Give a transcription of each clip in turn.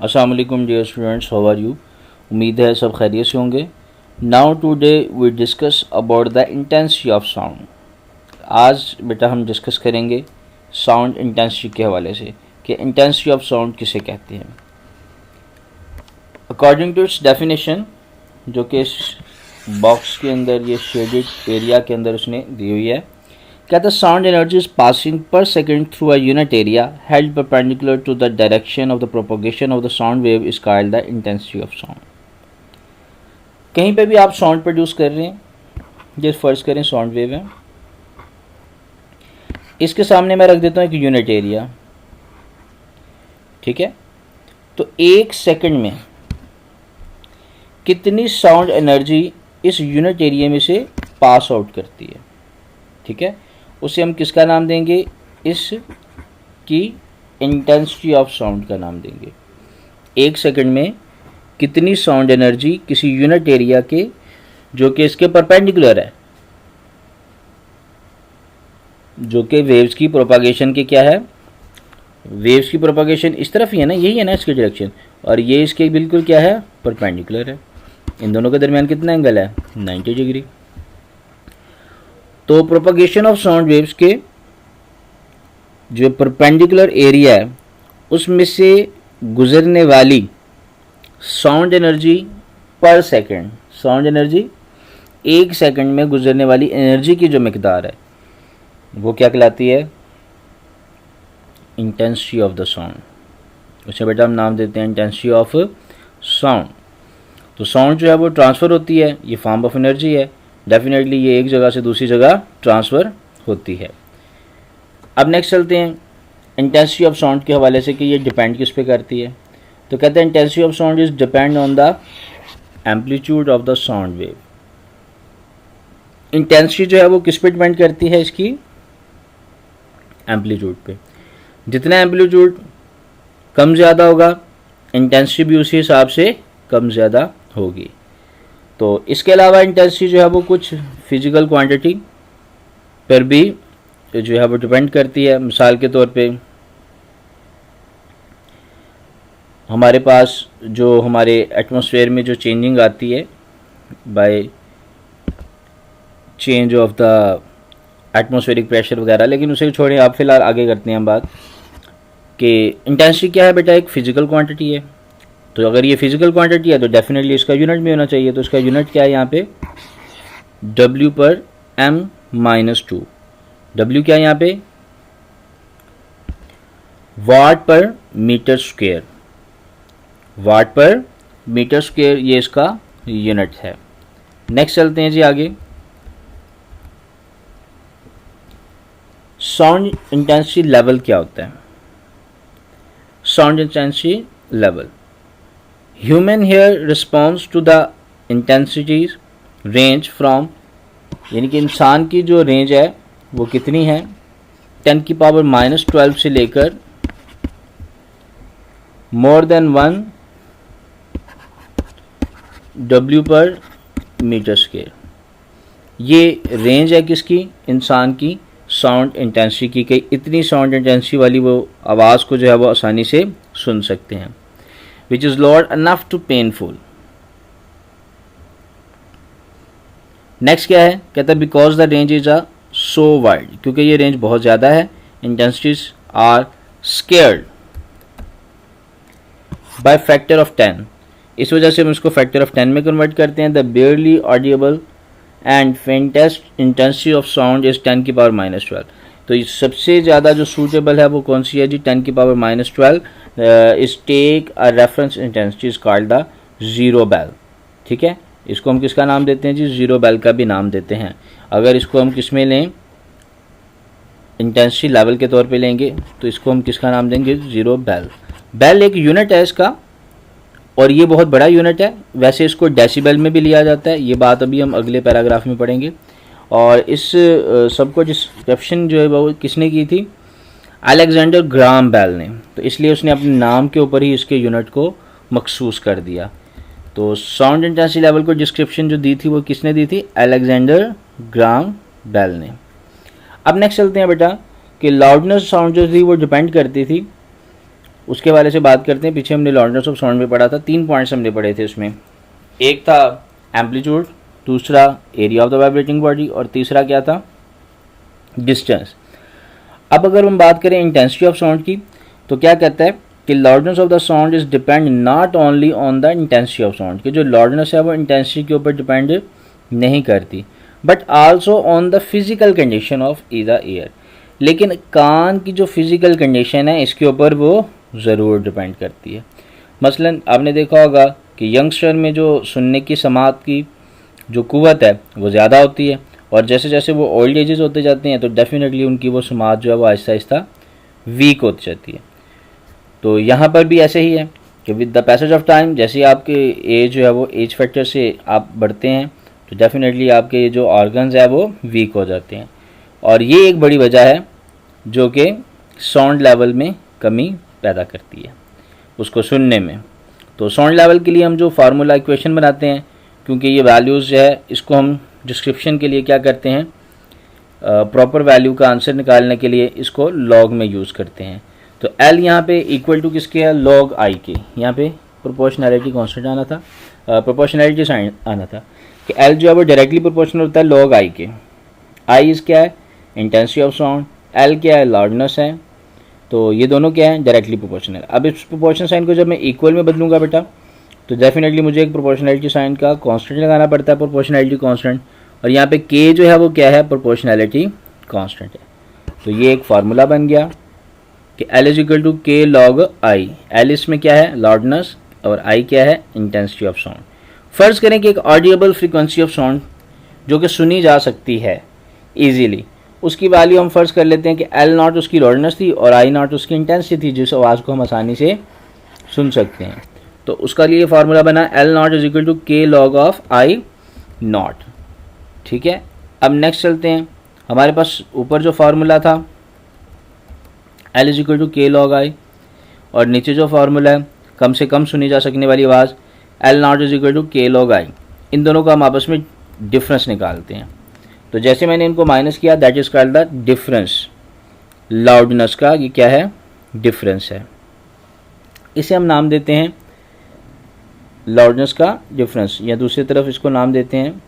अस्सलाम वालेकुम dear students, how are you. उम्मीद है सब खैरियत से होंगे। Now today we discuss about the intensity of sound. आज बेटा हम डिस्कस करेंगे साउंड इंटेंसिटी के हवाले से कि इंटेंसिटी ऑफ साउंड किसे कहते हैं। अकॉर्डिंग टू इट्स डेफिनेशन, जो कि इस बॉक्स के अंदर ये शेडेड एरिया के अंदर उसने दी हुई है, कहता sound energy is passing per second through a unit area held perpendicular to the direction of the propagation of the sound wave is called the intensity of sound. कहीं पे भी आप साउंड प्रोड्यूस कर रहे हैं, जैसे फर्ज करें साउंड वेव है, इसके सामने मैं रख देता हूँ एक यूनिट एरिया, ठीक है। तो एक सेकंड में कितनी साउंड एनर्जी इस यूनिट एरिया में से पास आउट करती है, ठीक है, उसे हम किसका नाम देंगे, इसकी इंटेंसिटी ऑफ साउंड का नाम देंगे। एक सेकंड में कितनी साउंड एनर्जी किसी यूनिट एरिया के, जो कि इसके परपेंडिकुलर है, जो कि वेव्स की प्रोपागेशन के क्या है, वेव्स की प्रोपागेशन इस तरफ ही है ना, यही है ना इसकी डायरेक्शन, और ये इसके बिल्कुल क्या है, परपेंडिकुलर है। इन दोनों के दरमियान कितना एंगल है, 90 डिग्री। तो प्रोपगेशन ऑफ साउंड वेव्स के जो परपेंडिकुलर एरिया है उसमें से गुजरने वाली साउंड एनर्जी पर सेकंड, साउंड एनर्जी एक सेकंड में गुजरने वाली एनर्जी की जो मिकदार है वो क्या कहलाती है, इंटेंसिटी ऑफ द साउंड। उसे बेटा हम नाम देते हैं इंटेंसिटी ऑफ साउंड। तो साउंड जो है वो ट्रांसफ़र होती है, ये फॉर्म ऑफ एनर्जी है, डेफिनेटली ये एक जगह से दूसरी जगह ट्रांसफ़र होती है। अब नेक्स्ट चलते हैं इंटेंसिटी ऑफ साउंड के हवाले से कि ये डिपेंड किस पे करती है। तो कहते हैं intensity of sound is depend on the amplitude of the sound wave. Intensity जो है वो किस पे डिपेंड करती है, इसकी एम्पलीट्यूड पे। जितना एम्पलीट्यूड कम ज़्यादा होगा, इंटेंसिटी भी उसी हिसाब से कम ज़्यादा होगी। तो इसके अलावा इंटेंसिटी जो है वो कुछ फिजिकल क्वांटिटी पर भी जो है वो डिपेंड करती है। मिसाल के तौर पे हमारे पास जो हमारे एटमॉस्फेयर में जो चेंजिंग आती है by change of the atmospheric pressure वगैरह, लेकिन उसे छोड़ें, आप फिलहाल आगे करते हैं बात कि इंटेंसिटी क्या है बेटा, एक फिजिकल क्वांटिटी है। तो अगर ये फिजिकल क्वांटिटी है तो डेफिनेटली इसका यूनिट में होना चाहिए। तो इसका यूनिट क्या है यहाँ पे, W पर m-2। W क्या है यहाँ पे, वाट पर मीटर स्क्वायर, वाट पर मीटर स्क्वायर ये इसका यूनिट है। नेक्स्ट चलते हैं जी आगे। साउंड इंटेंसिटी लेवल क्या होता है, sound intensity level, human ear response to the intensities range from, यानी कि इंसान की जो रेंज है वो कितनी है, 10⁻⁻12 से लेकर मोर देन 1 W पर मीटर स्क्वायर। ये रेंज है किसकी, इंसान की साउंड इंटेंसिटी की, कि इतनी साउंड इंटेंसिटी वाली वो आवाज़ को जो है वो आसानी से सुन सकते हैं। which is loud enough to painful। Next क्या है, कहता है because the range is a so wide, क्योंकि ये रेंज बहुत ज़्यादा है, intensities are scaled by factor of 10। इस वजह से हम इसको फैक्टर ऑफ 10 में कन्वर्ट करते हैं। The बेयरली audible and faintest intensity of sound is 10⁻⁻12। तो ये सबसे ज़्यादा जो सूटेबल है वो कौन सी है जी, 10⁻⁻12 is take a reference intensity is called the zero bel, ठीक है। इसको हम किसका नाम देते हैं जी, ज़ीरो बेल का भी नाम देते हैं। अगर इसको हम किस में लें, इंटेंसिटी लेवल के तौर पे लेंगे, तो इसको हम किसका नाम देंगे, ज़ीरो बेल। बेल एक यूनिट है इसका, और ये बहुत बड़ा यूनिट है। वैसे इसको डेसिबल में भी लिया जाता है, ये बात अभी हम अगले पैराग्राफ में पढ़ेंगे। और इस सबको डिस्क्रिप्शन जो है वो किसने की थी, अलेक्जेंडर ग्राहम बेल ने। तो इसलिए उसने अपने नाम के ऊपर ही इसके यूनिट को मखसूस कर दिया। तो साउंड इंटेंसिटी लेवल को डिस्क्रिप्शन जो दी थी वो किसने दी थी, अलेक्जेंडर ग्राहम बेल ने। अब नेक्स्ट चलते हैं बेटा कि लाउडनेस साउंड जो थी वो डिपेंड करती थी उसके वाले से बात करते हैं। पीछे हमने लाउडनेस ऑफ साउंड में पढ़ा था, 3 पॉइंट्स हमने पढ़े थे उसमें। एक था एम्पलीट्यूड, दूसरा area of the vibrating body, और तीसरा क्या था, डिस्टेंस। अब अगर हम बात करें इंटेंसिटी ऑफ साउंड की, तो क्या कहता है कि loudness of the sound is depend not only on the intensity of sound, कि जो लाउडनेस है वो इंटेंसिटी के ऊपर डिपेंड नहीं करती, but also on the physical condition of the air. लेकिन कान की जो फिजिकल कंडीशन है इसके ऊपर वो ज़रूर डिपेंड करती है। मसलन आपने देखा होगा कि यंगस्टर में जो सुनने की समात की जो कुव्वत है वो ज़्यादा होती है, और जैसे जैसे वो ओल्ड एजेस होते जाते हैं तो डेफिनेटली उनकी वो समात जो है वो आहिस्ता आहिस्ता वीक होती जाती है। तो यहाँ पर भी ऐसे ही है कि with the passage of time, जैसे आपके एज जो है वो एज फैक्टर से आप बढ़ते हैं तो डेफिनेटली आपके जो ऑर्गन्स है वो वीक हो जाते हैं, और ये एक बड़ी वजह है जो कि साउंड लेवल में कमी पैदा करती है उसको सुनने में। तो साउंड लेवल के लिए हम जो फार्मूला इक्वेशन बनाते हैं, क्योंकि ये वैल्यूज़ जो है इसको हम डिस्क्रिप्शन के लिए क्या करते हैं, प्रॉपर वैल्यू का आंसर निकालने के लिए इसको लॉग में यूज़ करते हैं। तो L यहाँ पे इक्वल टू किसके है, लॉग I के। यहाँ पे प्रोपोर्शनैलिटी कांस्टेंट आना था, प्रोपोर्शनैलिटी साइन आना था कि L जो है वो डायरेक्टली प्रोपोर्शनल होता है लॉग I के। I इस क्या है, इंटेंसिटी ऑफ साउंड, L क्या है, लाउडनेस है, तो ये दोनों क्या है, डायरेक्टली प्रोपोर्शनल। अब इस प्रोपोर्शनल साइन को जब मैं इक्वल में बदलूंगा बेटा, तो डेफिनेटली मुझे एक प्रोपोर्शनैलिटी साइन का कांस्टेंट लगाना पड़ता है, प्रोपोर्शनैलिटी कांस्टेंट, और यहाँ पे K जो है वो क्या है, प्रोपोर्शनैलिटी कांस्टेंट है। तो ये एक फार्मूला बन गया कि L is equal to K log I। L इसमें क्या है, लाउडनेस, और I क्या है, इंटेंसिटी ऑफ साउंड। फ़र्ज़ करें कि एक ऑडिएबल फ्रीक्वेंसी ऑफ साउंड जो कि सुनी जा सकती है ईजीली, उसकी वैल्यू हम फ़र्ज़ कर लेते हैं कि L नॉट उसकी लाउडनेस थी और I नॉट उसकी इंटेंसिटी थी, जिस आवाज़ को हम आसानी से सुन सकते हैं। तो उसका लिए फार्मूला बना L nought is equal to K log of I not. ठीक है, अब नेक्स्ट चलते हैं। हमारे पास ऊपर जो फार्मूला था L is equal to K log I, और नीचे जो फार्मूला है कम से कम सुनी जा सकने वाली आवाज़ L nought is equal to K log I, इन दोनों का हम आपस में डिफरेंस निकालते हैं। तो जैसे मैंने इनको माइनस किया, that is called the difference. Loudness का ये क्या है, डिफरेंस है, इसे हम नाम देते हैं लाउडनेस का डिफरेंस, या दूसरी तरफ इसको नाम देते हैं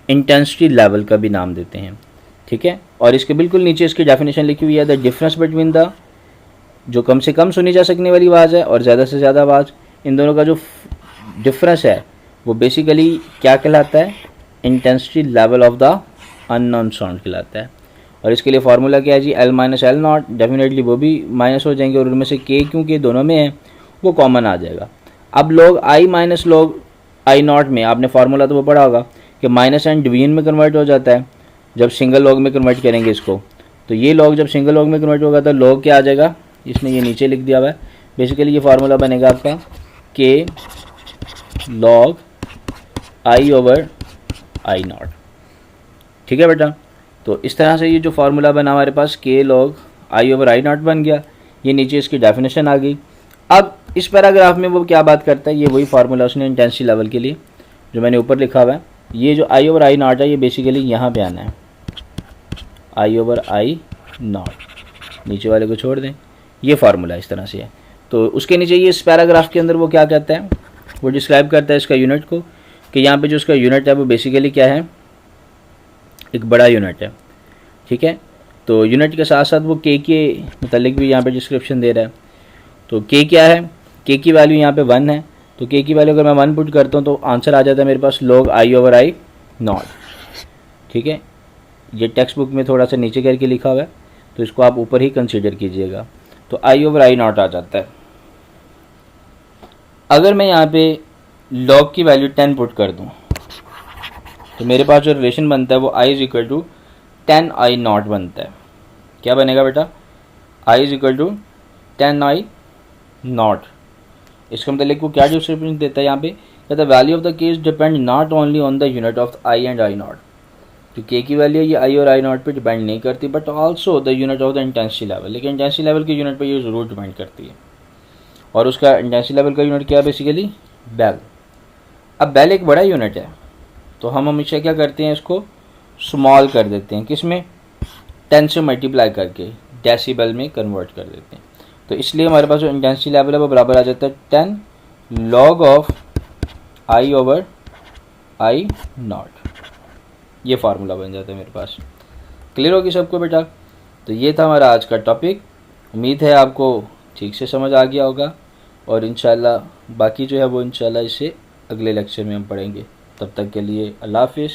इंटेंसिटी लेवल का भी नाम देते हैं। ठीक है, और इसके बिल्कुल नीचे इसकी डेफिनेशन लिखी हुई है, द डिफरेंस बिटवीन द, जो कम से कम सुनी जा सकने वाली आवाज़ है और ज़्यादा से ज़्यादा आवाज़, इन दोनों का जो डिफरेंस है वो बेसिकली क्या कहलाता है, intensity level of the unknown sound कहलाता है। और इसके लिए फार्मूला क्या है जी, L minus L not, definitely वो भी माइनस हो जाएंगे, और उनमें से K क्योंकि दोनों में है वो कॉमन आ जाएगा। अब log I minus log I not में आपने फार्मूला तो वो पढ़ा होगा कि माइनस एंड डिवीजन में कन्वर्ट हो जाता है जब सिंगल लॉग में कन्वर्ट करेंगे इसको। तो ये लॉग जब सिंगल लॉग में कन्वर्ट होगा तो लॉग क्या आ जाएगा, इसमें ये नीचे लिख दिया हुआ है। बेसिकली ये फार्मूला बनेगा आपका K log I over I not. ठीक है बेटा, तो इस तरह से ये जो फार्मूला बना हमारे पास K log I over I not बन गया। ये नीचे इसकी डेफिनेशन आ गई। अब इस पैराग्राफ में वो क्या बात करता है, ये वही फार्मूला उसने इंटेंसिटी लेवल के लिए जो मैंने ऊपर लिखा हुआ है। ये जो I ओवर I नॉट है ये बेसिकली यहाँ पे आना है, I ओवर I नॉट, नीचे वाले को छोड़ दें, ये फार्मूला इस तरह से है। तो उसके नीचे ये इस पैराग्राफ के अंदर वो क्या कहता है, वो डिस्क्राइब करता है इसका यूनिट को, कि यहाँ पे जो उसका यूनिट है वो बेसिकली क्या है, एक बड़ा यूनिट है। ठीक है, तो यूनिट के साथ साथ वो K के मतलब भी यहाँ पे डिस्क्रिप्शन दे रहा है। तो K क्या है, K की वैल्यू यहाँ पे 1 है, तो K की वैल्यू अगर मैं 1 पुट करता हूँ तो आंसर आ जाता है मेरे पास log I over I not. ठीक है, ये टेक्स्ट बुक में थोड़ा सा नीचे करके लिखा हुआ है, तो इसको आप ऊपर ही कंसीडर कीजिएगा। तो I ओवर I नॉट आ जाता है। अगर मैं यहाँ पे लॉग की वैल्यू 10 पुट कर दूँ तो मेरे पास जो रिलेशन बनता है वो I is equal to 10 I nought बनता है। क्या बनेगा बेटा, I is equal to 10 I nought. इसका मतलब वो क्या डिस्क्रिप्शन देता है यहाँ पे, the value of the case depend not only on the unit of I and I nought. जो K की वैल्यू है ये I और I नॉट पे डिपेंड नहीं करती, but also the unit of the intensity level, लेकिन इंटेंसिटी लेवल के यूनिट पे ये ज़रूर डिपेंड करती है। और उसका इंटेंसिटी लेवल का यूनिट क्या है, बेसिकली बेल। अब बेल एक बड़ा यूनिट है, तो हम हमेशा क्या करते हैं, इसको स्मॉल कर देते हैं, किस में, 10 से मल्टीप्लाई करके डेसिबल में कन्वर्ट कर देते हैं। तो इसलिए हमारे पास जो इंटेंसिटी लेवल है वो बराबर आ जाता है 10 log of I over I not. ये फार्मूला बन जाता है मेरे पास। क्लियर होगी सबको बेटा? तो ये था हमारा आज का टॉपिक। उम्मीद है आपको ठीक से समझ आ गया होगा, और इंशाल्लाह बाकी जो है वो इंशाल्लाह इसे अगले लेक्चर में हम पढ़ेंगे। तब तक के लिए अल्लाह हाफिज़।